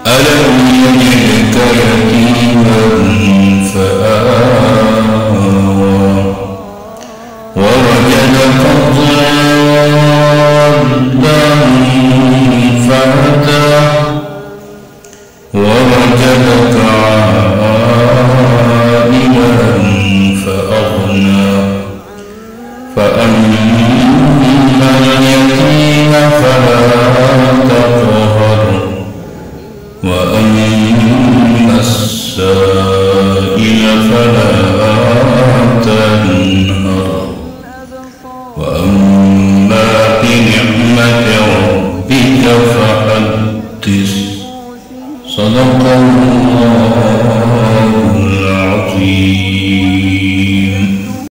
ألم يجدك يتيما فآوى ووجدك ضالا فهدى ووجدك عائلا فأغنى فأما اليتيم فلا تقهر وأما السائل فلا تنهر وأما بنعمة ربك فحدث صدق الله العظيم.